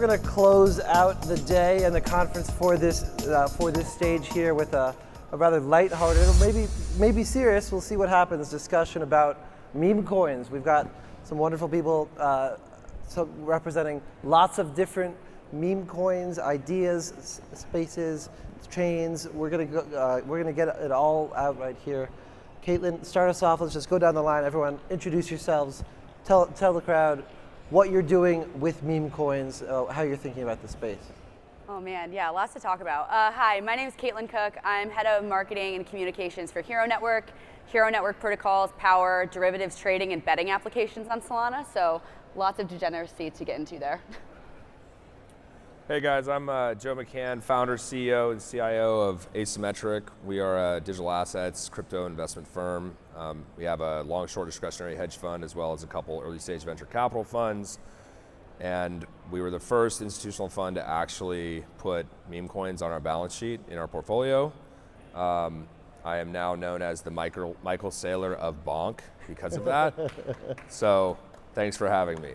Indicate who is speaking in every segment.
Speaker 1: we're going to close out the day and the conference for this stage here with a rather lighthearted, maybe serious, we'll see what happens, discussion about meme coins. We've got some wonderful people representing lots of different meme coins, ideas, spaces, chains. We're gonna get it all out right here. Caitlin, start us off. Let's just go down the line. Everyone, introduce yourselves. Tell the crowd what you're doing with meme coins, how you're thinking about the space.
Speaker 2: Oh man, yeah, lots to talk about. Hi, my name is Caitlin Cook. I'm head of marketing and communications for Hxro Network. Hxro Network protocols power derivatives trading and betting applications on Solana, so lots of degeneracy to get into there.
Speaker 3: Hey guys, I'm Joe McCann, founder, CEO, and CIO of Asymmetric. We are a digital assets crypto investment firm. We have a long-short discretionary hedge fund as well as a couple early-stage venture capital funds. And we were the first institutional fund to actually put meme coins on our balance sheet in our portfolio. I am now known as the Michael Saylor of Bonk because of that. So thanks for having me.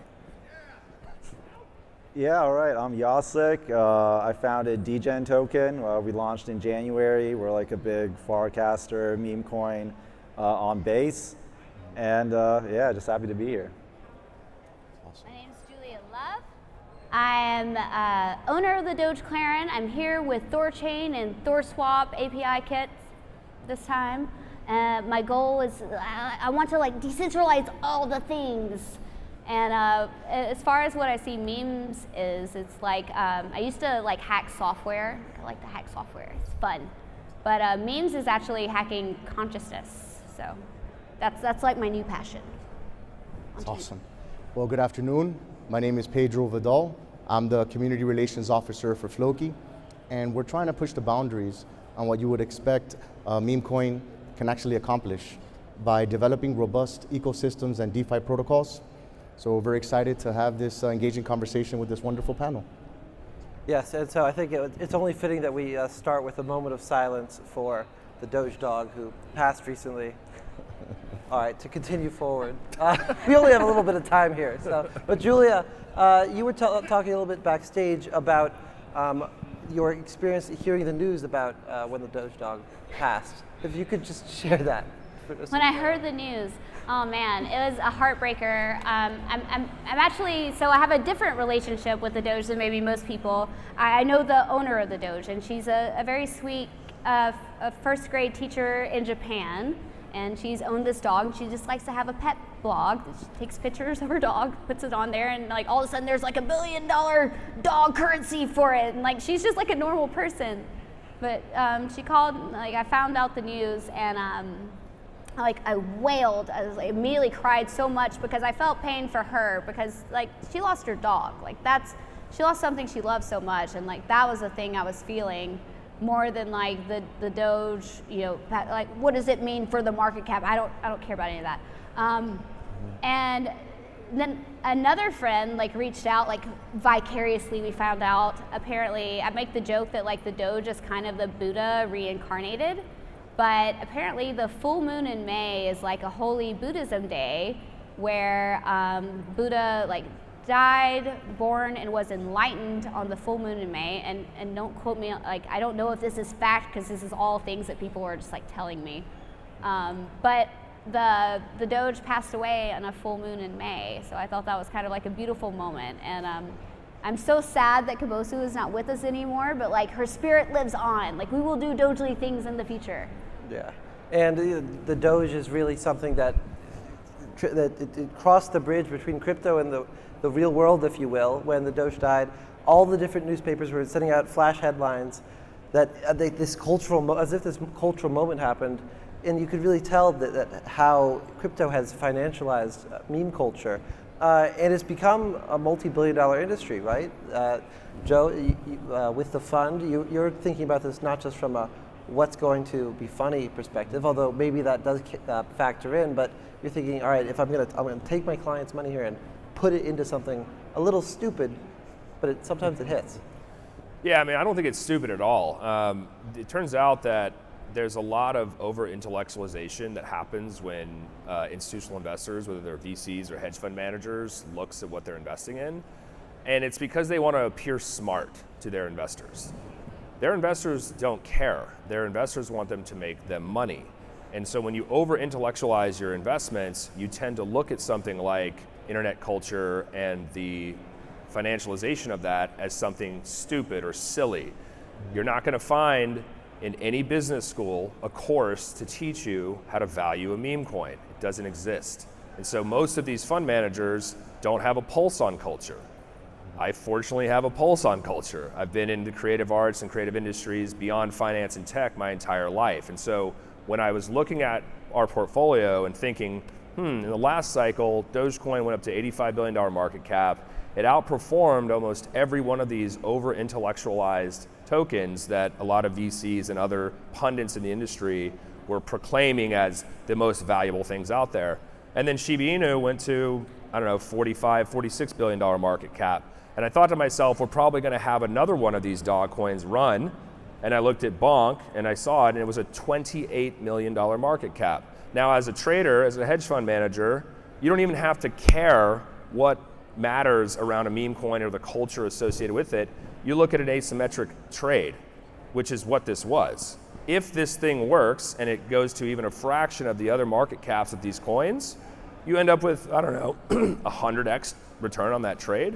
Speaker 4: Yeah, all right, I'm Jacek. I founded Degen token. We launched in January. We're like a big forecaster meme coin on Base. And yeah, just happy to be here.
Speaker 5: My name is Julia Love. I am owner of the Dogeclaren. I'm here with Thorchain and ThorSwap API kits this time. My goal is I want to like decentralize all the things. And as far as what I see memes is, it's like I used to like hack software. I like to hack software. It's fun. But memes is actually hacking consciousness. So that's like my new passion.
Speaker 6: That's awesome. Well, good afternoon. My name is Pedro Vidal. I'm the Community Relations Officer for Floki, and we're trying to push the boundaries on what you would expect a meme coin can actually accomplish by developing robust ecosystems and DeFi protocols. So we're very excited to have this engaging conversation with this wonderful panel.
Speaker 1: Yes, and so I think it's only fitting that we start with a moment of silence for the Doge dog who passed recently. All right, to continue forward. We only have a little bit of time here. So, but Julia, you were talking a little bit backstage about your experience hearing the news about when the Doge dog passed. If you could just share that.
Speaker 5: When I heard the news, oh man, it was a heartbreaker. I'm actually, so I have a different relationship with the Doge than maybe most people. I know the owner of the Doge, and she's a very sweet a first grade teacher in Japan. And she's owned this dog. She just likes to have a pet blog. She takes pictures of her dog, puts it on there, and like all of a sudden there's like $1 billion dog currency for it. And like she's just like a normal person. But she called, like I found out the news, and like I wailed. I immediately cried so much because I felt pain for her because like she lost her dog. Like she lost something she loved so much, and like that was the thing I was feeling more than like the Doge, you know, like what does it mean for the market cap? I don't care about any of that. And then another friend like reached out, like vicariously we found out. Apparently, I make the joke that like the Doge is kind of the Buddha reincarnated. But apparently the full moon in May is like a holy Buddhism day where Buddha like died, born, and was enlightened on the full moon in May. And don't quote me, like I don't know if this is fact because this is all things that people are just like telling me. But the Doge passed away on a full moon in May. So I thought that was kind of like a beautiful moment. And I'm so sad that Kabosu is not with us anymore, but like her spirit lives on. Like we will do Dogely things in the future.
Speaker 1: Yeah, and the Doge is really something that it crossed the bridge between crypto and the real world, if you will. When the Doge died, all the different newspapers were sending out flash headlines that this cultural, as if this cultural moment happened, and you could really tell that how crypto has financialized meme culture. And it's become a multi-billion-dollar industry, right? Joe, with the fund, you're thinking about this not just from a what's going to be funny perspective, although maybe that does factor in, but you're thinking, all right, if I'm gonna take my client's money here and put it into something a little stupid, but sometimes it hits.
Speaker 3: Yeah, I mean, I don't think it's stupid at all. It turns out that there's a lot of over-intellectualization that happens when institutional investors, whether they're VCs or hedge fund managers, looks at what they're investing in. And it's because they want to appear smart to their investors. Their investors don't care. Their investors want them to make them money. And so when you over-intellectualize your investments, you tend to look at something like internet culture and the financialization of that as something stupid or silly. You're not going to find in any business school a course to teach you how to value a meme coin. It doesn't exist. And so most of these fund managers don't have a pulse on culture. I fortunately have a pulse on culture. I've been in the creative arts and creative industries beyond finance and tech my entire life. And so when I was looking at our portfolio and thinking, in the last cycle, Dogecoin went up to $85 billion market cap. It outperformed almost every one of these over-intellectualized tokens that a lot of VCs and other pundits in the industry were proclaiming as the most valuable things out there. And then Shiba Inu went to, I don't know, $46 billion market cap. And I thought to myself, we're probably going to have another one of these dog coins run. And I looked at Bonk and I saw it, and it was a $28 million market cap. Now, as a trader, as a hedge fund manager, you don't even have to care what matters around a meme coin or the culture associated with it. You look at an asymmetric trade, which is what this was. If this thing works and it goes to even a fraction of the other market caps of these coins, you end up with, I don't know, 100x return on that trade.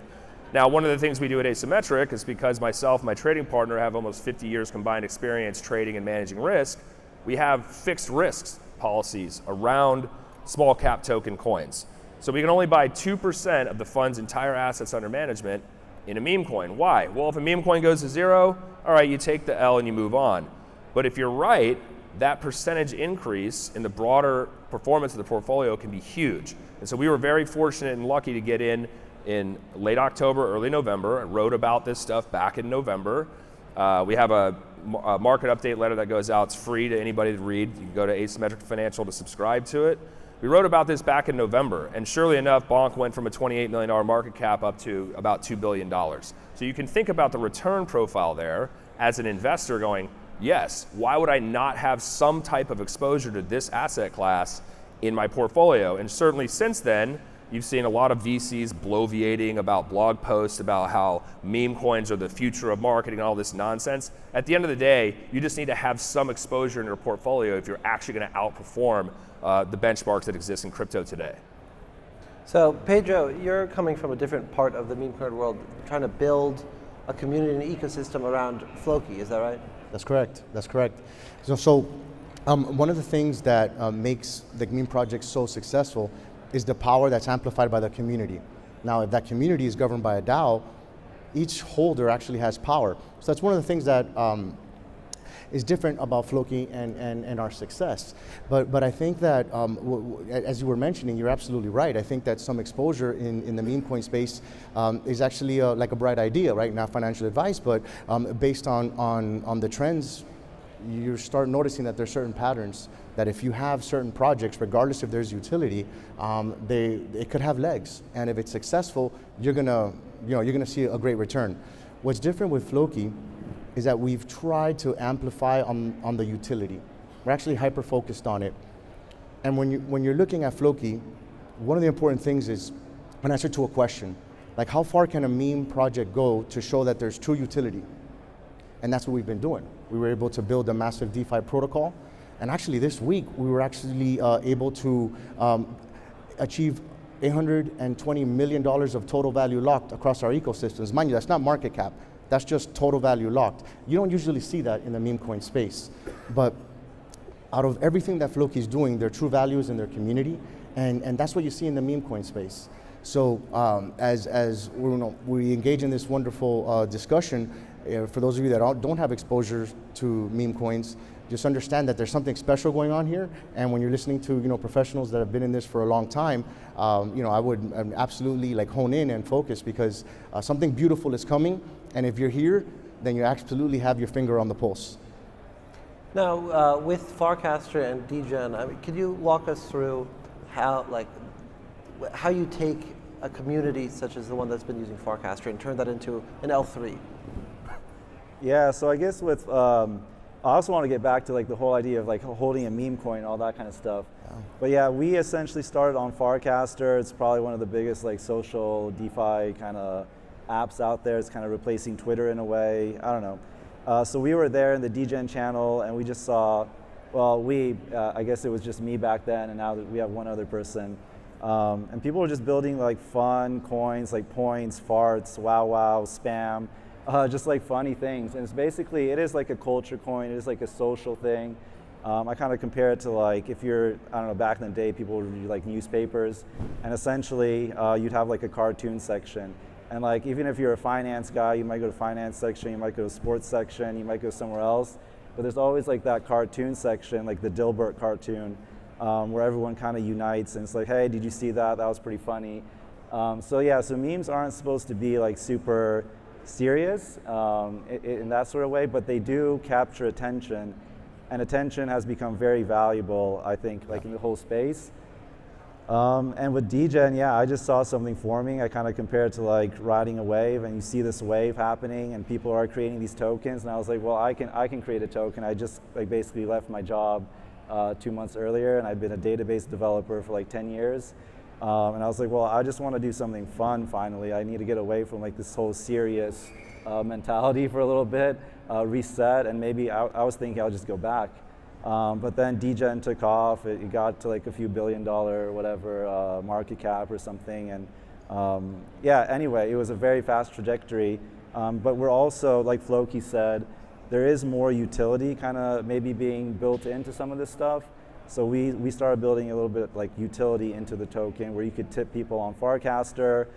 Speaker 3: Now, one of the things we do at Asymmetric is because myself and my trading partner have almost 50 years combined experience trading and managing risk, we have fixed risks policies around small cap token coins. So we can only buy 2% of the fund's entire assets under management in a meme coin. Why? Well, if a meme coin goes to zero, all right, you take the L and you move on. But if you're right, that percentage increase in the broader performance of the portfolio can be huge. And so we were very fortunate and lucky to get in late October, early November. I wrote about this stuff back in November. We have a market update letter that goes out. It's free to anybody to read. You can go to Asymmetric Financial to subscribe to it. We wrote about this back in November, and surely enough, Bonk went from a $28 million market cap up to about $2 billion. So you can think about the return profile there as an investor going, yes, why would I not have some type of exposure to this asset class in my portfolio? And certainly since then, you've seen a lot of VCs bloviating about blog posts about how meme coins are the future of marketing and all this nonsense. At the end of the day, you just need to have some exposure in your portfolio if you're actually going to outperform the benchmarks that exist in crypto today.
Speaker 1: So Pedro, you're coming from a different part of the meme coin world, trying to build a community and an ecosystem around Floki, is that right?
Speaker 6: That's correct, that's correct. So one of the things that makes the meme project so successful is the power that's amplified by the community. Now, if that community is governed by a DAO, each holder actually has power. So that's one of the things that is different about Floki and our success. But I think that, as you were mentioning, you're absolutely right. I think that some exposure in the meme coin space is actually like a bright idea, right? Not financial advice, but based on the trends, you start noticing that there's certain patterns that if you have certain projects, regardless if there's utility, it could have legs. And if it's successful, you're gonna see a great return. What's different with Floki is that we've tried to amplify on the utility. We're actually hyper-focused on it. And when you're looking at Floki, one of the important things is an answer to a question. Like, how far can a meme project go to show that there's true utility? And that's what we've been doing. We were able to build a massive DeFi protocol. And actually this week, we were actually able to achieve $820 million of total value locked across our ecosystems. Mind you, that's not market cap. That's just total value locked. You don't usually see that in the meme coin space. But out of everything that Floki is doing, their true value is in their community. And that's what you see in the meme coin space. So as we engage in this wonderful discussion, for those of you that don't have exposure to meme coins, just understand that there's something special going on here. And when you're listening to professionals that have been in this for a long time, I would absolutely hone in and focus, because something beautiful is coming. And if you're here, then you absolutely have your finger on the pulse.
Speaker 1: Now, with Farcaster and Degen, could you walk us through how you take a community such as the one that's been using Farcaster and turn that into an L3?
Speaker 4: Yeah, so I guess with, I also want to get back to the whole idea of holding a meme coin, all that kind of stuff. Yeah. But yeah, we essentially started on Farcaster. It's probably one of the biggest social DeFi kind of apps out there. It's kind of replacing Twitter in a way. I don't know. So we were there in the Degen channel, and we just saw, well, I guess it was just me back then, and now that we have one other person. And people were just building like fun coins, like points, farts, wow, spam, just like funny things. And it's basically, it is like a culture coin. It is like a social thing. I kind of compare it to like, if you're, I don't know, back in the day, people would read like newspapers, and essentially you'd have like a cartoon section. And like, even if you're a finance guy, you might go to finance section, you might go to sports section, you might go somewhere else. But there's always like that cartoon section, like the Dilbert cartoon, where everyone kind of unites, and it's like, hey, did you see that? That was pretty funny. So yeah, so memes aren't supposed to be like super serious in that sort of way, but they do capture attention. And attention has become very valuable, I think, like in the whole space. And with Degen, yeah, I just saw something forming. I kind of compare it to like riding a wave, and you see this wave happening, and people are creating these tokens. And I was like, well, I can create a token. I just like basically left my job 2 months earlier, and I'd been a database developer for like 10 years. And I was like, well, I just want to do something fun finally. I need to get away from like this whole serious mentality for a little bit, reset, and maybe I was thinking I'll just go back. But then Degen took off. It got to like a few $1 billion whatever market cap or something. And yeah, anyway, it was a very fast trajectory. But we're also, like Floki said, there is more utility kind of maybe being built into some of this stuff. So we started building a little bit like utility into the token where you could tip people on Farcaster,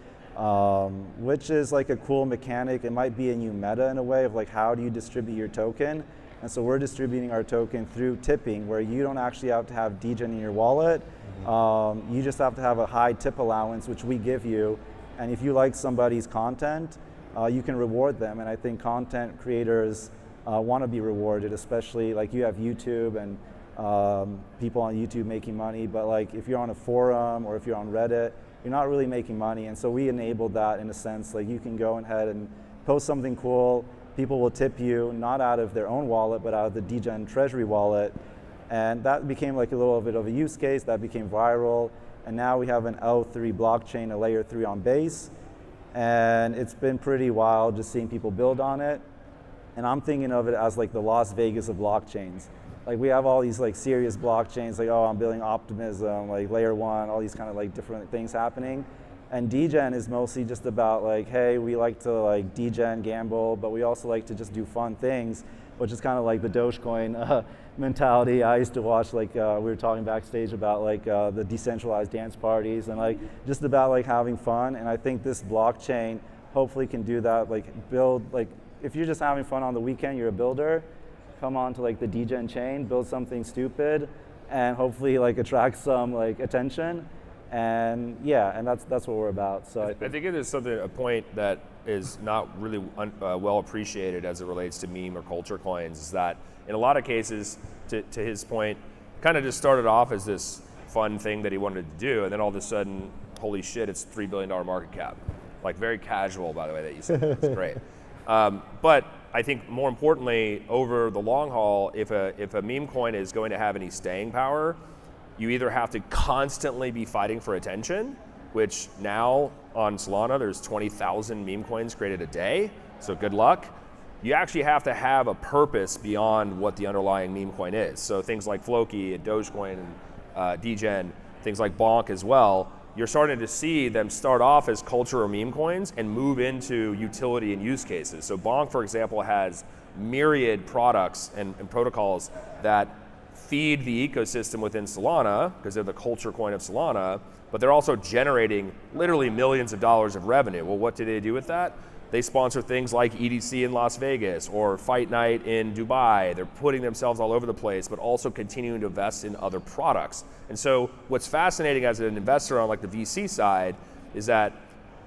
Speaker 4: which is like a cool mechanic. It might be a new meta in a way of like, how do you distribute your token? And so we're distributing our token through tipping, where you don't actually have to have Degen in your wallet. You just have to have a high tip allowance, which we give you. And if you like somebody's content, you can reward them. And I think content creators want to be rewarded, especially like you have YouTube and people on YouTube making money. But like if you're on a forum or if you're on Reddit, you're not really making money. And so we enabled that in a sense. Like you can go ahead and post something cool. People will tip you, not out of their own wallet, but out of the Degen treasury wallet. And that became like a little bit of a use case. That became viral. And now we have an L3 blockchain, a layer 3 on Base. And it's been pretty wild just seeing people build on it. And I'm thinking of it as like the Las Vegas of blockchains. Like we have all these like serious blockchains, like, oh, I'm building Optimism, like layer 1, all these kind of like different things happening. And Degen is mostly just about like, hey, we like to like Degen gamble, but we also like to just do fun things, which is kind of like the Dogecoin mentality. I used to watch like, we were talking backstage about like the decentralized dance parties and like just about like having fun. And I think this blockchain hopefully can do that, like build, like if you're just having fun on the weekend, you're a builder, come on to like the Degen chain, build something stupid, and hopefully like attract some like attention. And yeah, and that's what we're about. So I think
Speaker 3: it is a point that is not really well appreciated as it relates to meme or culture coins, is that in a lot of cases, to his point, kind of just started off as this fun thing that he wanted to do, and then all of a sudden, holy shit, it's $3 billion market cap. Like very casual, by the way, that you said. It's great. But I think more importantly, over the long haul, if a meme coin is going to have any staying power, you either have to constantly be fighting for attention, which now on Solana, there's 20,000 meme coins created a day, so good luck. You actually have to have a purpose beyond what the underlying meme coin is. So things like Floki and Dogecoin and Degen, things like Bonk as well, you're starting to see them start off as culture or meme coins and move into utility and use cases. So Bonk, for example, has myriad products and protocols that feed the ecosystem within Solana, because they're the culture coin of Solana, but they're also generating literally millions of dollars of revenue. Well, what do they do with that? They sponsor things like EDC in Las Vegas or Fight Night in Dubai. They're putting themselves all over the place, but also continuing to invest in other products. And so what's fascinating as an investor on like the VC side is that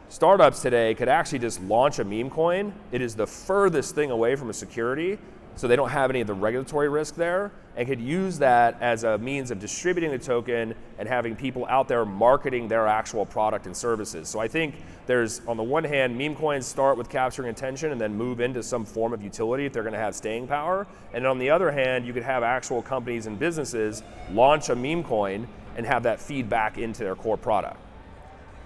Speaker 3: startups today could actually just launch a meme coin. It is the furthest thing away from a security, so they don't have any of the regulatory risk there, and could use that as a means of distributing the token and having people out there marketing their actual product and services. So I think there's, on the one hand, meme coins start with capturing attention and then move into some form of utility if they're going to have staying power. And on the other hand, you could have actual companies and businesses launch a meme coin and have that feed back into their core product.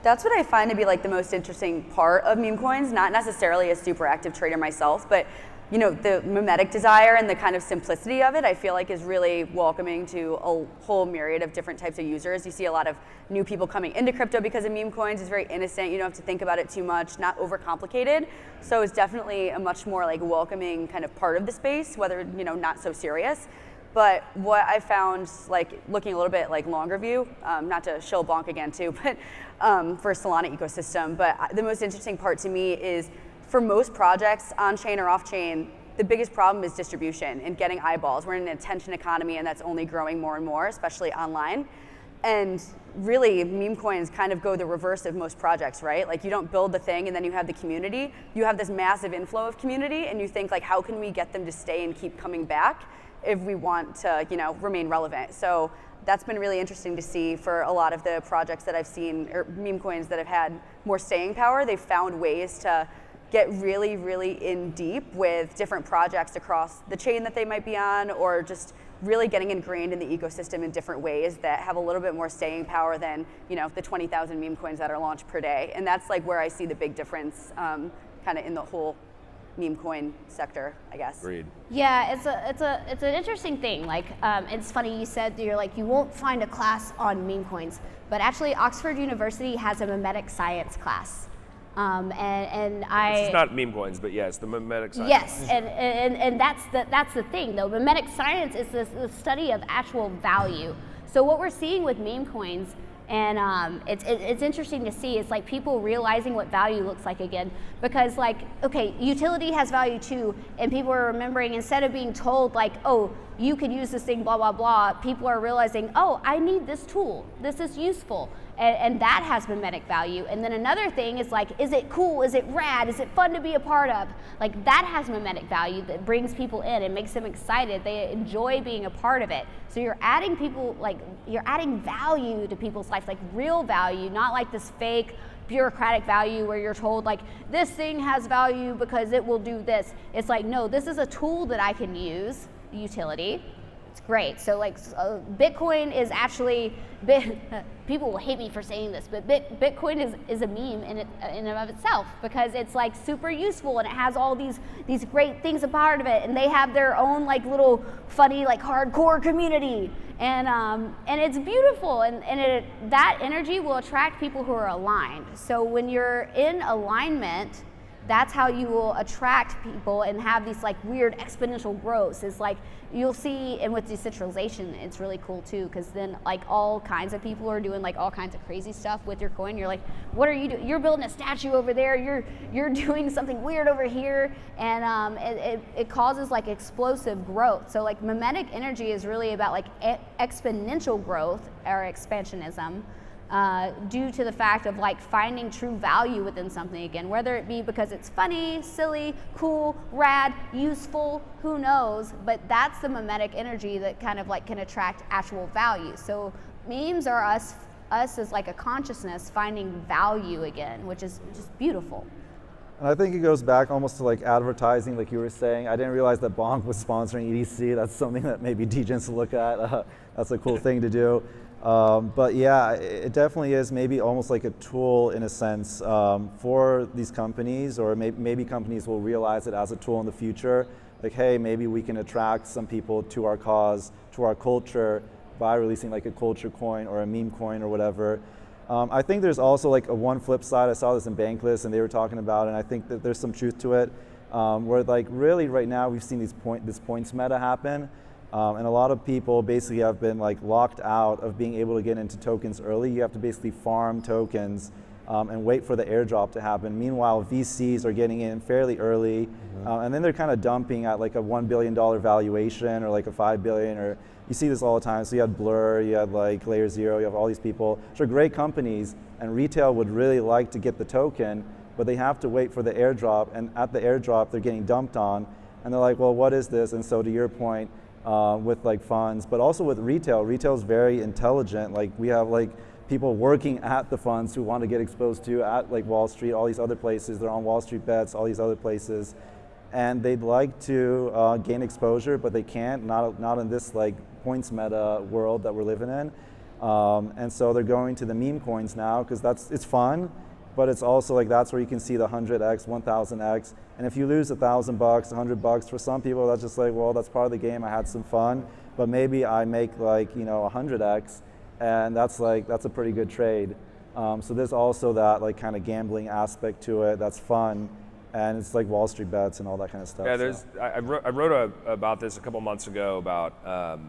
Speaker 2: That's what I find to be like the most interesting part of meme coins, not necessarily a super active trader myself, but you know, the mimetic desire and the kind of simplicity of it, I feel like is really welcoming to a whole myriad of different types of users. You see a lot of new people coming into crypto because of meme coins. It's very innocent. You don't have to think about it too much, not overcomplicated. So it's definitely a much more like welcoming kind of part of the space, whether, you know, not so serious. But what I found, like looking a little bit like longer view, not to shill bonk again too, but for Solana ecosystem, but the most interesting part to me is for most projects on-chain or off-chain, the biggest problem is distribution and getting eyeballs. We're in an attention economy and that's only growing more and more, especially online. And really, meme coins kind of go the reverse of most projects, right? Like you don't build the thing and then you have the community. You have this massive inflow of community and you think like, how can we get them to stay and keep coming back if we want to, you know, remain relevant? So that's been really interesting to see for a lot of the projects that I've seen, or meme coins that have had more staying power. They've found ways to get really, really in deep with different projects across the chain that they might be on, or just really getting ingrained in the ecosystem in different ways that have a little bit more staying power than, you know, the 20,000 meme coins that are launched per day. And that's like where I see the big difference kind of in the whole meme coin sector, I guess.
Speaker 3: Agreed.
Speaker 5: Yeah, it's an interesting thing. Like, it's funny you said that you're like, you won't find a class on meme coins, but actually Oxford University has a mimetic science class.
Speaker 3: It's not meme coins, but yes, the mimetic science.
Speaker 5: Yes, and that's the thing though. Mimetic science is the study of actual value. So what we're seeing with meme coins, and it's interesting to see, it's like people realizing what value looks like again, because like, okay, utility has value too, and people are remembering, instead of being told like, oh, you could use this thing, blah, blah, blah, people are realizing, oh, I need this tool, this is useful. And that has mimetic value. And then another thing is like, is it cool? Is it rad? Is it fun to be a part of? Like that has mimetic value that brings people in and makes them excited. They enjoy being a part of it. So you're adding people, like you're adding value to people's lives, like real value, not like this fake bureaucratic value where you're told like, this thing has value because it will do this. It's like, no, this is a tool that I can use, utility. It's great. So like Bitcoin is actually, people will hate me for saying this, but Bitcoin is a meme in and of itself, because it's like super useful and it has all these great things a part of it, and they have their own like little funny like hardcore community, and it's beautiful, and that energy will attract people who are aligned. So when you're in alignment, that's how you will attract people and have these like weird exponential growths. It's like you'll see, and with decentralization, it's really cool too, because then like all kinds of people are doing like all kinds of crazy stuff with your coin. You're like, what are you doing? You're building a statue over there. You're doing something weird over here, and it causes like explosive growth. So like mimetic energy is really about like exponential growth or expansionism. Due to the fact of like finding true value within something again, whether it be because it's funny, silly, cool, rad, useful, who knows, but that's the mimetic energy that kind of like can attract actual value. So memes are us as like a consciousness finding value again, which is just beautiful.
Speaker 4: And I think it goes back almost to like advertising, like you were saying. I didn't realize that Bonk was sponsoring EDC. That's something that maybe Degens to look at. That's a cool thing to do. But yeah, it definitely is maybe almost like a tool in a sense for these companies, or maybe companies will realize it as a tool in the future. Like, hey, maybe we can attract some people to our cause, to our culture, by releasing like a culture coin or a meme coin or whatever. I think there's also like a one flip side. I saw this in Bankless and they were talking about it, and I think that there's some truth to it, where like really right now we've seen this points meta happen. And a lot of people basically have been like locked out of being able to get into tokens early. You have to basically farm tokens and wait for the airdrop to happen. Meanwhile, VCs are getting in fairly early, and then they're kind of dumping at like a $1 billion valuation or like a $5 billion, or you see this all the time. So you had Blur, you had like Layer Zero, you have all these people, which are great companies, and retail would really like to get the token, but they have to wait for the airdrop, and at the airdrop they're getting dumped on, and they're like, well, what is this? And so to your point, with like funds, but also with retail. Retail is very intelligent. Like we have like people working at the funds who want to get exposed to at like Wall Street, all these other places. They're on Wall Street bets, all these other places, and they'd like to gain exposure, but they can't. Not in this like points meta world that we're living in. And so they're going to the meme coins now because it's fun, but it's also like that's where you can see the 100x, 1000x. And if you lose $1,000, $100, for some people that's just like, well, that's part of the game. I had some fun, but maybe I make like 100x, and that's a pretty good trade. So there's also that like kind of gambling aspect to it. That's fun, and it's like Wall Street bets and all that kind of stuff.
Speaker 3: Yeah, I wrote about this a couple months ago about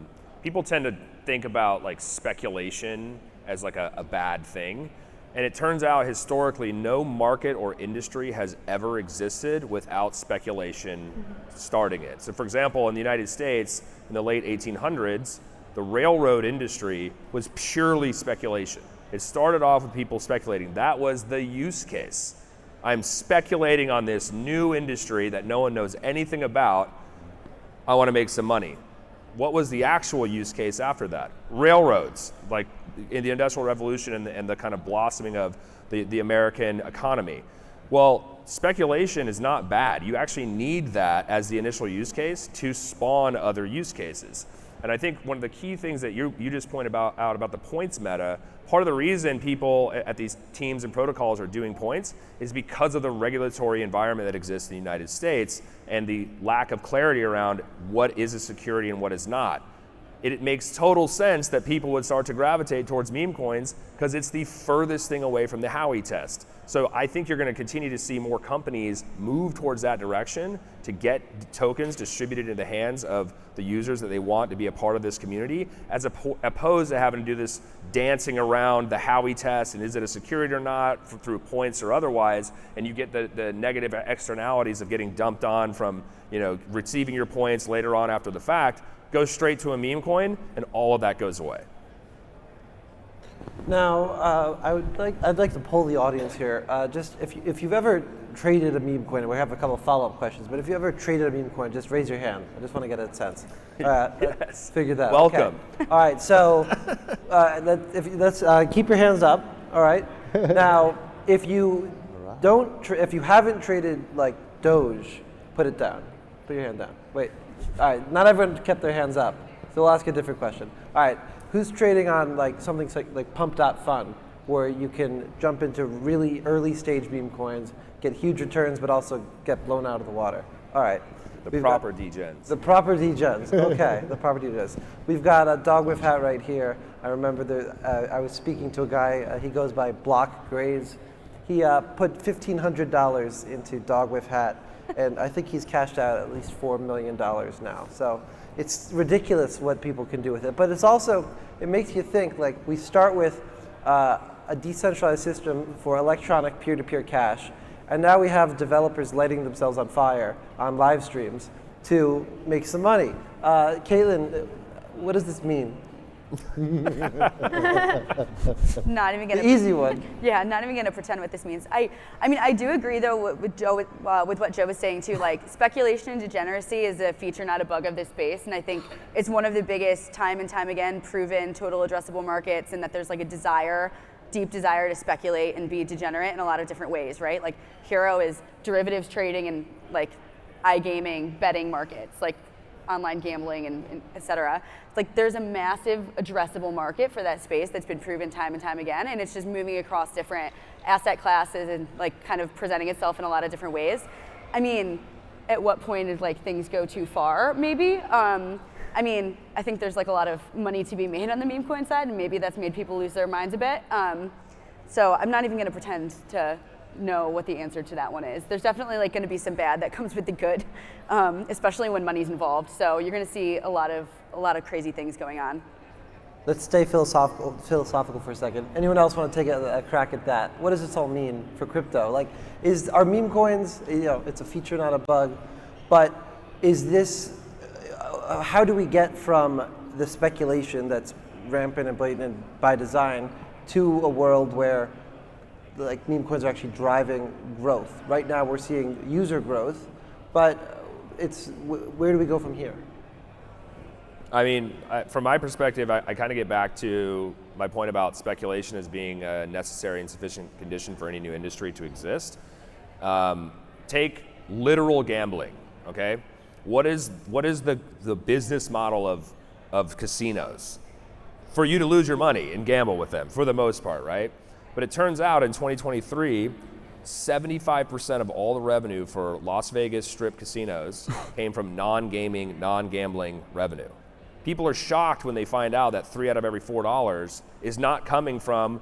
Speaker 3: people tend to think about like speculation as like a bad thing. And it turns out historically no market or industry has ever existed without speculation starting it. So for example, in the United States in the late 1800s, the railroad industry was purely speculation. It started off with people speculating. That was the use case. I'm speculating on this new industry that no one knows anything about. I want to make some money. What was the actual use case after that? Railroads, like in the Industrial Revolution and the kind of blossoming of the American economy. Well, speculation is not bad. You actually need that as the initial use case to spawn other use cases. And I think one of the key things that you just pointed out about the points meta, part of the reason people at these teams and protocols are doing points is because of the regulatory environment that exists in the United States and the lack of clarity around what is a security and what is not. It makes total sense that people would start to gravitate towards meme coins because it's the furthest thing away from the Howey test. So I think you're going to continue to see more companies move towards that direction to get tokens distributed in the hands of the users that they want to be a part of this community, as opposed to having to do this dancing around the Howey test and is it a security or not through points or otherwise, and you get the negative externalities of getting dumped on from receiving your points later on after the fact. Go straight to a meme coin, and all of that goes away.
Speaker 1: Now, I'd like to poll the audience here. Just if you've ever traded a meme coin, and we have a couple of follow-up questions, but if you ever traded a meme coin, just raise your hand. I just want to get a sense.
Speaker 3: Yes.
Speaker 1: Figured that.
Speaker 3: Welcome.
Speaker 1: Okay. All right. So let's keep your hands up. All right. Now, if you if you haven't traded like Doge, put it down. Put your hand down. Wait. All right, not everyone kept their hands up, so we'll ask a different question. All right, who's trading on like something like Pump.Fun, where you can jump into really early stage meme coins, get huge returns, but also get blown out of the water? All right.
Speaker 3: The proper degens.
Speaker 1: The proper degens, okay, the proper degens. We've got a dog with hat right here. I remember I was speaking to a guy, he goes by Block Grays. He put $1,500 into dog with hat, and I think he's cashed out at least $4 million now. So it's ridiculous what people can do with it. But it's also, it makes you think, like we start with a decentralized system for electronic peer-to-peer cash, and now we have developers lighting themselves on fire on live streams to make some money. Caitlin, what does this mean?
Speaker 2: Not even gonna.
Speaker 1: The easy one.
Speaker 2: Yeah, not even gonna pretend what this means. I mean, I do agree though with what Joe was saying too. Like speculation and degeneracy is a feature, not a bug of this space, and I think it's one of the biggest time and time again proven total addressable markets, and that there's like a deep desire to speculate and be degenerate in a lot of different ways, right? Like Hxro is derivatives trading and like iGaming, betting markets, like online gambling and et cetera. Like there's a massive addressable market for that space that's been proven time and time again, and it's just moving across different asset classes and like kind of presenting itself in a lot of different ways. I mean, at what point did like things go too far? Maybe. I mean, I think there's like a lot of money to be made on the meme coin side, and maybe that's made people lose their minds a bit. So I'm not even going to pretend to know what the answer to that one is. There's definitely like going to be some bad that comes with the good, especially when money's involved. So you're going to see a lot of crazy things going on.
Speaker 1: Let's stay philosophical for a second. Anyone else want to take a crack at that? What does this all mean for crypto? Like, are meme coins? It's a feature, not a bug. But is this? How do we get from the speculation that's rampant and blatant and by design to a world where like meme coins are actually driving growth? Right now we're seeing user growth, but where do we go from here?
Speaker 3: I mean, from my perspective, I kind of get back to my point about speculation as being a necessary and sufficient condition for any new industry to exist. Take literal gambling, okay? What is the business model of casinos? for you to lose your money and gamble with them for the most part, right? But it turns out in 2023, 75% of all the revenue for Las Vegas Strip casinos came from non-gaming, non-gambling revenue. People are shocked when they find out that 3 out of every $4 is not coming from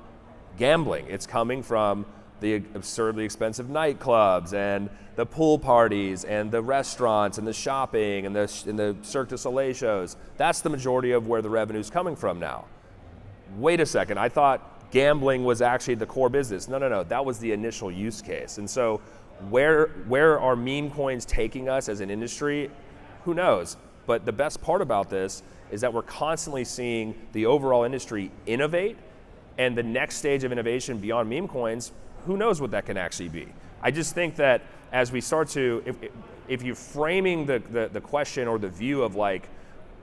Speaker 3: gambling. It's coming from the absurdly expensive nightclubs and the pool parties and the restaurants and the shopping and the Cirque du Soleil shows. That's the majority of where the revenue is coming from now. Wait a second, I thought gambling was actually the core business. No, that was the initial use case. And so where are meme coins taking us as an industry? Who knows? But the best part about this is that we're constantly seeing the overall industry innovate, and the next stage of innovation beyond meme coins, who knows what that can actually be. I just think that as we start to, if you're framing the question or the view of like,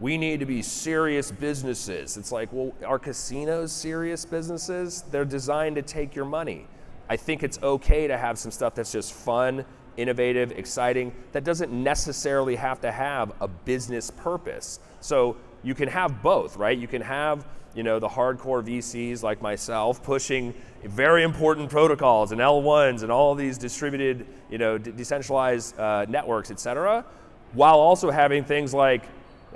Speaker 3: we need to be serious businesses. It's like, well, are casinos serious businesses? They're designed to take your money. I think it's okay to have some stuff that's just fun, innovative, exciting, that doesn't necessarily have to have a business purpose. So you can have both, right? You can have, the hardcore VCs like myself pushing very important protocols and L1s and all these distributed, decentralized networks, et cetera, while also having things like,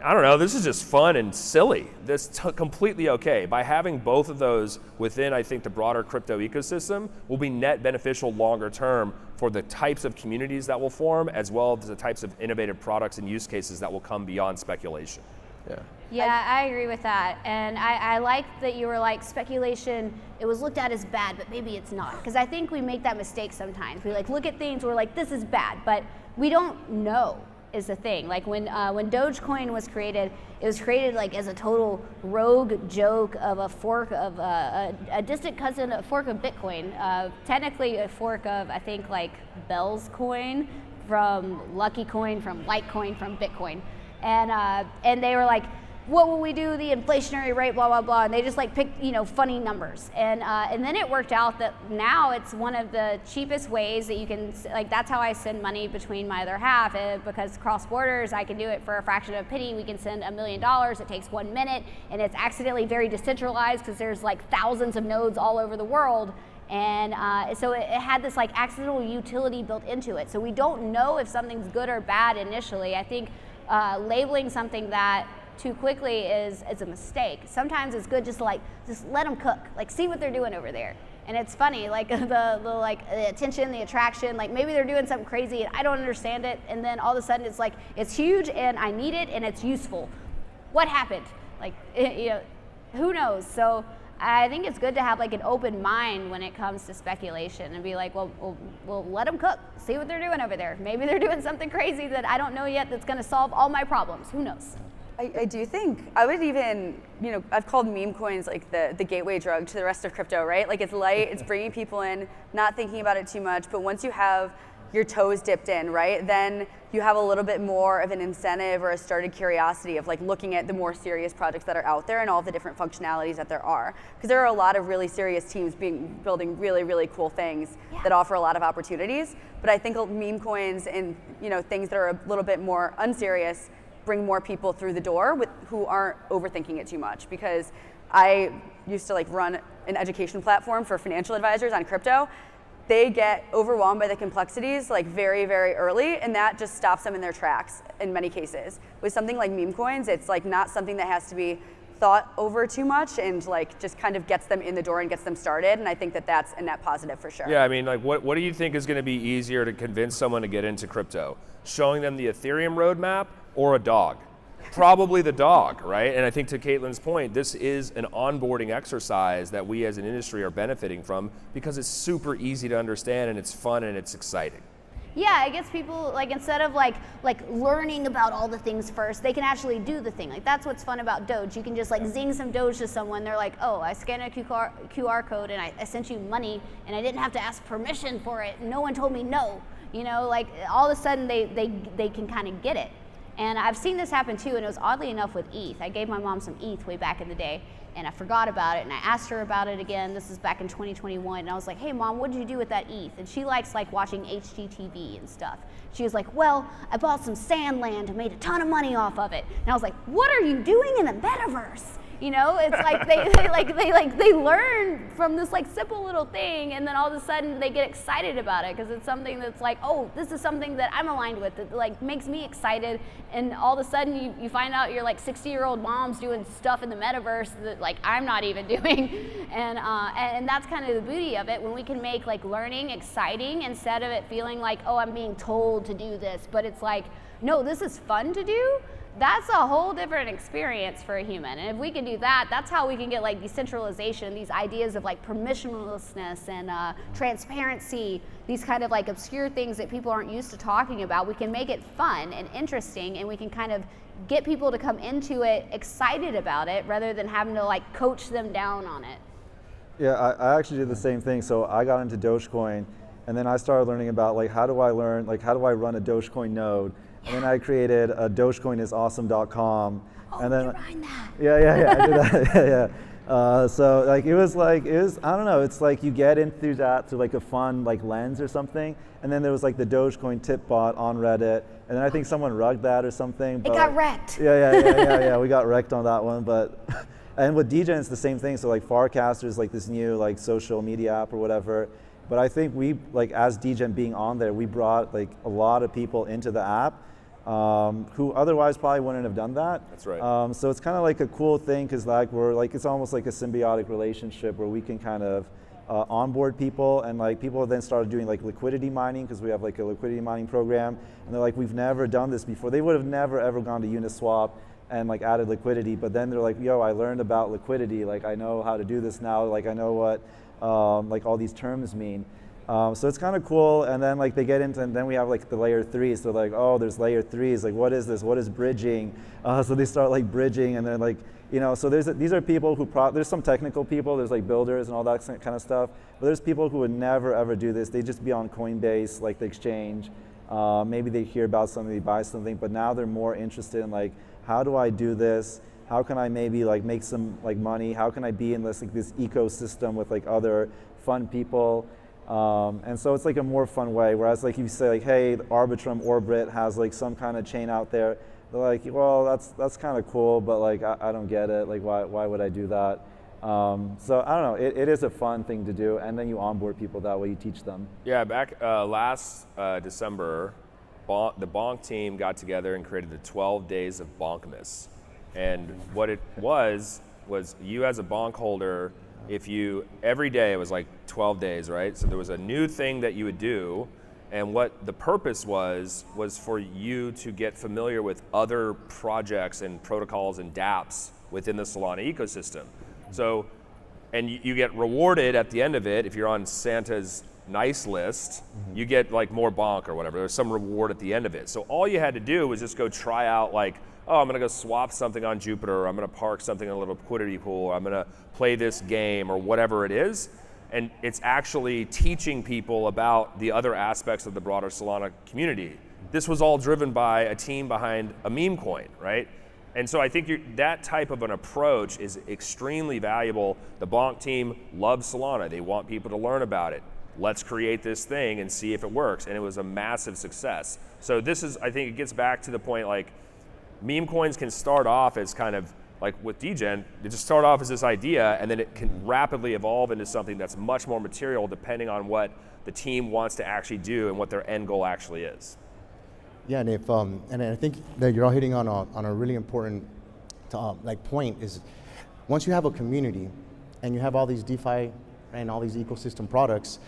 Speaker 3: I don't know, this is just fun and silly. That's completely okay. By having both of those within, I think, the broader crypto ecosystem will be net beneficial longer term for the types of communities that will form, as well as the types of innovative products and use cases that will come beyond speculation.
Speaker 5: Yeah, I agree with that. And I like that you were like, speculation, it was looked at as bad, but maybe it's not. Because I think we make that mistake sometimes. We like look at things, we're like, this is bad, but we don't know. Is the thing. Like when Dogecoin was created, it was created like as a total rogue joke of a fork of a distant cousin, a fork of Bitcoin. Technically a fork of, I think, like Bell's coin from Lucky Coin, from Litecoin, from Bitcoin. And they were like, what will we do, the inflationary rate, blah, blah, blah. And they just like picked, funny numbers. And then it worked out that now it's one of the cheapest ways that you can, like, that's how I send money between my other half, because cross borders, I can do it for a fraction of a penny. We can send $1 million, it takes 1 minute, and it's accidentally very decentralized because there's like thousands of nodes all over the world. And so it had this like accidental utility built into it. So we don't know if something's good or bad initially. I think labeling something that too quickly is a mistake. Sometimes it's good just to just let them cook, like see what they're doing over there. And it's funny, like the attention, the attraction, like maybe they're doing something crazy and I don't understand it, and then all of a sudden it's like, it's huge and I need it and it's useful. What happened? Like, who knows? So I think it's good to have like an open mind when it comes to speculation and be like, well, let them cook, see what they're doing over there. Maybe they're doing something crazy that I don't know yet that's gonna solve all my problems, who knows?
Speaker 2: I do think, I would even, I've called meme coins like the gateway drug to the rest of crypto, right? Like it's light, it's bringing people in, not thinking about it too much, but once you have your toes dipped in, right, then you have a little bit more of an incentive or a started curiosity of like looking at the more serious projects that are out there and all the different functionalities that there are. Because there are a lot of really serious teams building really, really cool things that offer a lot of opportunities. But I think meme coins and things that are a little bit more unserious bring more people through the door who aren't overthinking it too much. Because I used to like run an education platform for financial advisors on crypto. They get overwhelmed by the complexities like very, very early, and that just stops them in their tracks in many cases. With something like meme coins, it's like not something that has to be thought over too much and like just kind of gets them in the door and gets them started, and I think that that's a net positive for sure.
Speaker 3: Yeah, I mean, like what do you think is going to be easier to convince someone to get into crypto? Showing them the Ethereum roadmap or a dog? Probably the dog, right? And I think to Caitlin's point, this is an onboarding exercise that we as an industry are benefiting from because it's super easy to understand and it's fun and it's exciting.
Speaker 5: Yeah, it gets people, like, instead of like learning about all the things first, they can actually do the thing. Like, that's what's fun about Doge. You can just like zing some Doge to someone. They're like, oh, I scanned a QR code and I sent you money and I didn't have to ask permission for it. No one told me no. Like all of a sudden they can kind of get it. And I've seen this happen too, and it was oddly enough with ETH. I gave my mom some ETH way back in the day, and I forgot about it, and I asked her about it again. This is back in 2021, and I was like, hey mom, what did you do with that ETH? And she likes like watching HGTV and stuff. She was like, well, I bought some sand land and made a ton of money off of it. And I was like, what are you doing in the metaverse? You know, it's like they learn from this like simple little thing, and then all of a sudden they get excited about it because it's something that's like, oh, this is something that I'm aligned with, that like makes me excited, and all of a sudden you find out you're like 60-year-old moms doing stuff in the metaverse that like I'm not even doing, and that's kind of the beauty of it, when we can make like learning exciting instead of it feeling like, oh, I'm being told to do this, but it's like, no, this is fun to do. That's a whole different experience for a human. And if we can do that, that's how we can get like decentralization, these ideas of like permissionlessness and transparency, these kind of like obscure things that people aren't used to talking about. We can make it fun and interesting, and we can kind of get people to come into it excited about it rather than having to like coach them down on it.
Speaker 4: Yeah, I actually did the same thing. So I got into Dogecoin, and then I started learning about like how do I run a Dogecoin node. And then I created a DogecoinIsAwesome.com.
Speaker 5: Oh,
Speaker 4: and then,
Speaker 5: you're behind that.
Speaker 4: Yeah, I did that. Yeah. So like it was I don't know, it's like you get into that through like a fun like lens or something. And then there was like the Dogecoin tip bot on Reddit, and then I think someone rugged that or something.
Speaker 5: It got wrecked.
Speaker 4: Yeah, we got wrecked on that one. But and with Degen it's the same thing. So like Farcaster is like this new like social media app or whatever. But I think we, like as Degen being on there, we brought like a lot of people into the app who otherwise probably wouldn't have done that.
Speaker 3: That's right.
Speaker 4: So it's kind of like a cool thing because like it's almost like a symbiotic relationship where we can kind of onboard people, and like people then started doing like liquidity mining because we have like a liquidity mining program, and they're like, we've never done this before. They would have never ever gone to Uniswap and like added liquidity, but then they're like, yo, I learned about liquidity, like I know how to do this now, like I know what like all these terms mean. So it's kind of cool, and then like they get into, and then we have like the layer 3s. So like, oh, there's layer 3s. Like, what is this? What is bridging? So they start like bridging, and then like, you know, so these are people who there's some technical people. There's like builders and all that kind of stuff. But there's people who would never ever do this. They just be on Coinbase, like the exchange. Maybe they hear about something, they buy something, but now they're more interested in like, how do I do this? How can I maybe like make some like money? How can I be in this like this ecosystem with like other fun people? And so it's like a more fun way. Whereas like you say like, hey, Arbitrum Orbit has like some kind of chain out there. They're like, well, that's kind of cool, but like I don't get it. Like why would I do that? So I don't know. It is a fun thing to do, and then you onboard people that way. You teach them.
Speaker 3: Yeah, back last December, the Bonk team got together and created the 12 days of Bonkmas. And what it was you as a Bonk holder, if you, every day it was like 12 days, right? So there was a new thing that you would do, and what the purpose was for you to get familiar with other projects and protocols and dApps within the Solana ecosystem. So, and you get rewarded at the end of it, if you're on Santa's nice list, you get like more Bonk or whatever. There's some reward at the end of it. So all you had to do was just go try out like, oh, I'm gonna go swap something on Jupiter, or I'm gonna park something in a little liquidity pool, or I'm gonna play this game, or whatever it is. And it's actually teaching people about the other aspects of the broader Solana community. This was all driven by a team behind a meme coin, right? And so I think that type of an approach is extremely valuable. The Bonk team loves Solana. They want people to learn about it. Let's create this thing and see if it works. And it was a massive success. So this is, I think it gets back to the point like, meme coins can start off as kind of like with Degen, they just start off as this idea, and then it can rapidly evolve into something that's much more material depending on what the team wants to actually do and what their end goal actually is.
Speaker 6: Yeah, and if and I think that you're all hitting on a really important like point is, once you have a community and you have all these DeFi and all these ecosystem products,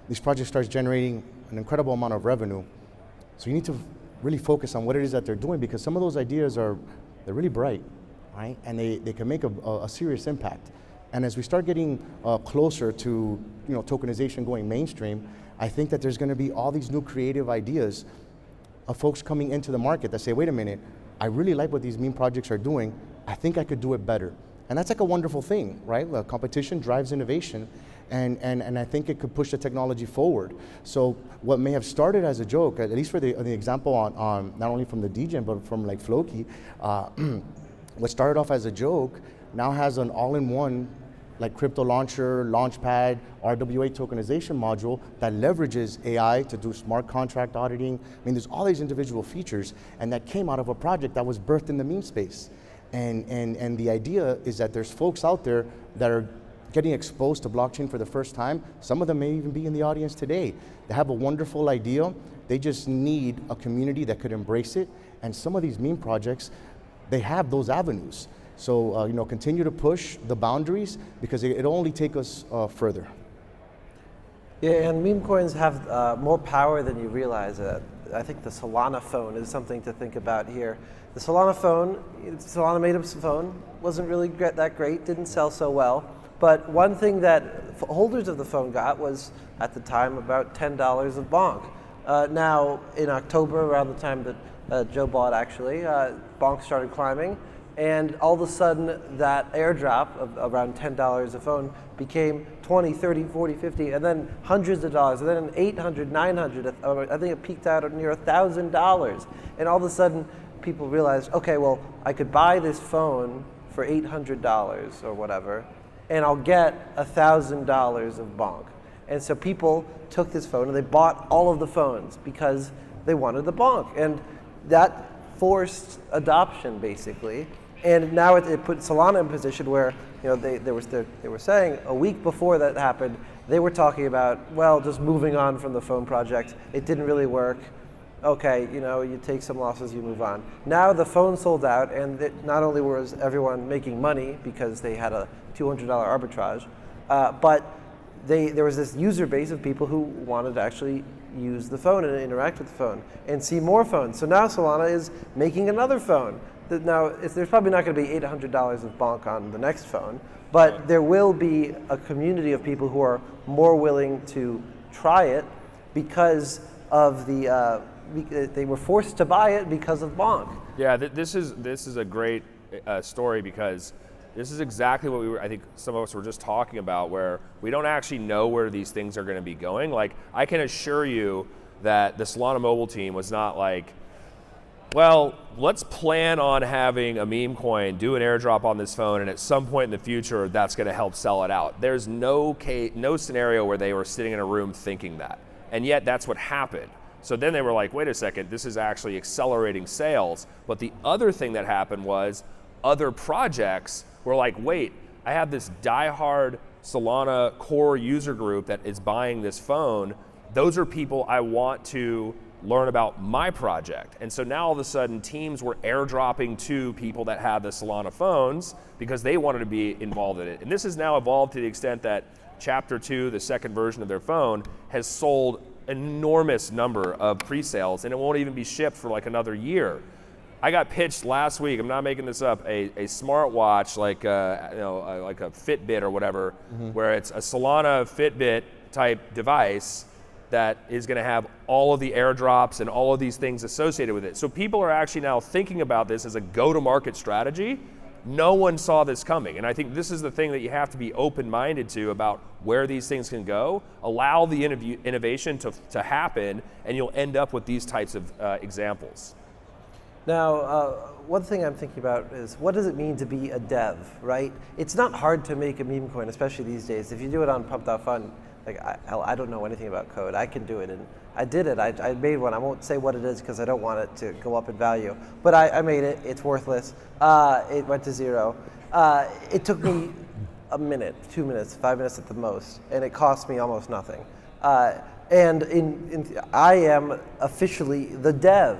Speaker 6: these projects start generating an incredible amount of revenue. So you need to really focus on what it is that they're doing, because some of those ideas they're really bright, right? And they can make a serious impact. And as we start getting closer to tokenization going mainstream, I think that there's going to be all these new creative ideas of folks coming into the market that say, wait a minute, I really like what these meme projects are doing. I think I could do it better. And that's like a wonderful thing, right? The competition drives innovation, and I think it could push the technology forward. So what may have started as a joke, at least for the example on not only from the Degen, but from like Floki, what started off as a joke now has an all-in-one like crypto launcher, launchpad, RWA tokenization module that leverages AI to do smart contract auditing. I mean, there's all these individual features, and that came out of a project that was birthed in the meme space. And the idea is that there's folks out there that are getting exposed to blockchain for the first time. Some of them may even be in the audience today. They have a wonderful idea. They just need a community that could embrace it. And some of these meme projects, they have those avenues. So continue to push the boundaries, because it'll only take us further.
Speaker 1: Yeah, and meme coins have more power than you realize. I think the Solana phone is something to think about here. The Solana phone, Solana made up phone, wasn't really that great, didn't sell so well. But one thing that holders of the phone got was, at the time, about $10 of bonk. Now, in October, around the time that Joe bought, actually, bonk started climbing. And all of a sudden, that airdrop of around $10 a phone became 20, 30, 40, 50, and then hundreds of dollars, and then 800, 900, I think it peaked out at near $1,000. And all of a sudden, people realized, okay, well, I could buy this phone for $800 or whatever, and I'll get $1,000 of bonk. And so people took this phone and they bought all of the phones because they wanted the bonk. And that forced adoption, basically. And now it put Solana in a position where they were saying a week before that happened, they were talking about, well, just moving on from the phone project. It didn't really work. Okay, you take some losses, you move on. Now the phone sold out, and not only was everyone making money because they had a $200 arbitrage, but there was this user base of people who wanted to actually use the phone and interact with the phone and see more phones. So now Solana is making another phone. Now, there's probably not going to be $800 of bonk on the next phone, but there will be a community of people who are more willing to try it because of they were forced to buy it because of bonk.
Speaker 3: Yeah, this is a great story, because this is exactly what I think some of us were just talking about, where we don't actually know where these things are going to be going. Like, I can assure you that the Solana mobile team was not like, well, let's plan on having a meme coin do an airdrop on this phone, and at some point in the future, that's going to help sell it out. There's no scenario where they were sitting in a room thinking that. And yet that's what happened. So then they were like, wait a second, this is actually accelerating sales. But the other thing that happened was other projects were like, wait, I have this diehard Solana core user group that is buying this phone. Those are people I want to learn about my project. And so now all of a sudden, teams were airdropping to people that had the Solana phones because they wanted to be involved in it. And this has now evolved to the extent that Chapter 2, the second version of their phone, has sold an enormous number of pre-sales, and it won't even be shipped for like another year. I got pitched last week, I'm not making this up, a smartwatch like like a Fitbit or whatever, where it's a Solana Fitbit type device that is going to have all of the airdrops and all of these things associated with it. So people are actually now thinking about this as a go-to-market strategy. No one saw this coming, and I think this is the thing that you have to be open-minded to about where these things can go. Allow the innovation to happen, and you'll end up with these types of examples.
Speaker 1: Now, one thing I'm thinking about is, what does it mean to be a dev, right? It's not hard to make a meme coin, especially these days. If you do it on pump.fun, like, I don't know anything about code. I can do it, and I did it. I made one. I won't say what it is because I don't want it to go up in value. But I made it. It's worthless. It went to zero. It took me a minute, 2 minutes, 5 minutes at the most, and it cost me almost nothing. And I am officially the dev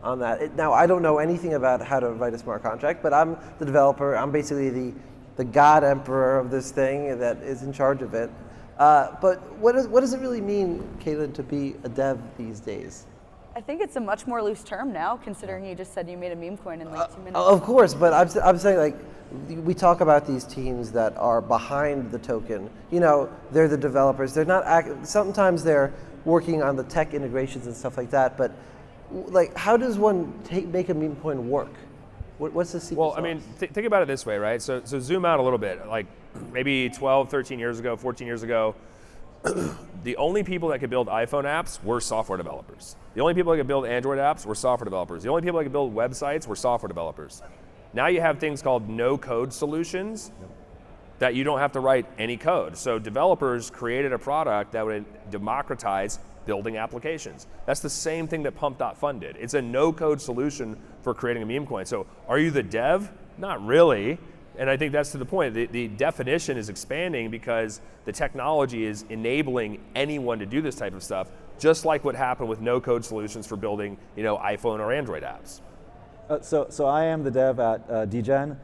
Speaker 1: on that. Now, I don't know anything about how to write a smart contract, but I'm the developer. I'm basically the god emperor of this thing that is in charge of it. But what does it really mean, Caitlin, to be a dev these days?
Speaker 2: I think it's a much more loose term now, considering you just said you made a meme coin in like 2 minutes.
Speaker 1: Of course, but I'm saying, like, we talk about these teams that are behind the token. They're the developers. They're not sometimes they're working on the tech integrations and stuff like that. But like, how does one make a meme coin work? What's the secret sauce?
Speaker 3: Well, I mean, think about it this way, right? So zoom out a little bit. Like maybe 12, 13 years ago, 14 years ago, the only people that could build iPhone apps were software developers. The only people that could build Android apps were software developers. The only people that could build websites were software developers. Now you have things called no-code solutions that you don't have to write any code. So developers created a product that would democratize building applications. That's the same thing that Pump.Fun did. It's a no-code solution for creating a meme coin. So are you the dev? Not really. And I think that's to the point. The definition is expanding because the technology is enabling anyone to do this type of stuff, just like what happened with no-code solutions for building, iPhone or Android apps.
Speaker 4: So I am the dev at Degen.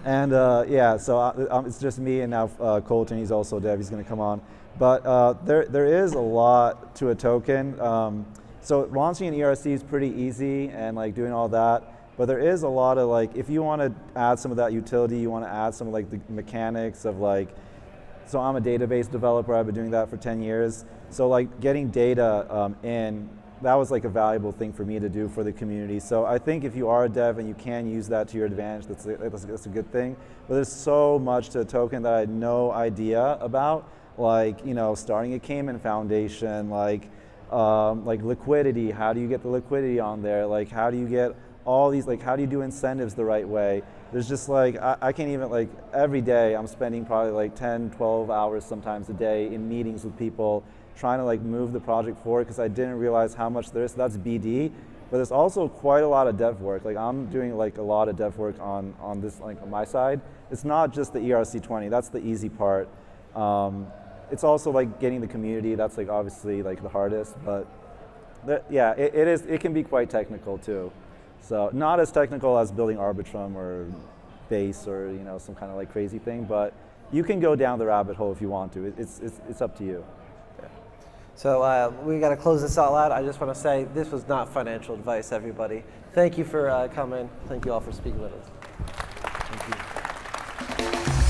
Speaker 4: And yeah, so it's just me and now Colton, he's also a dev, he's going to come on. But there is a lot to a token. So launching an ERC is pretty easy and like doing all that. But there is a lot of like, if you want to add some of that utility, you want to add some of like the mechanics of like, so I'm a database developer, I've been doing that for 10 years. So like getting data in, that was like a valuable thing for me to do for the community. So I think if you are a dev and you can use that to your advantage, that's a good thing. But there's so much to a token that I had no idea about, like starting a Cayman Foundation, like liquidity. How do you get the liquidity on there? Like how do you get all these, like how do you do incentives the right way? There's just like, I can't even like, every day I'm spending probably like 10, 12 hours sometimes a day in meetings with people trying to like move the project forward because I didn't realize how much there is. So that's BD, but there's also quite a lot of dev work. Like I'm doing like a lot of dev work on this, like on my side. It's not just the ERC20, that's the easy part. It's also like getting the community, that's like obviously like the hardest, but yeah, it can be quite technical too. So not as technical as building Arbitrum or Base or some kind of like crazy thing, but you can go down the rabbit hole if you want to. It's up to you. Yeah.
Speaker 1: So we got to close this all out. I just want to say this was not financial advice, everybody. Thank you for coming. Thank you all for speaking with us. Thank you.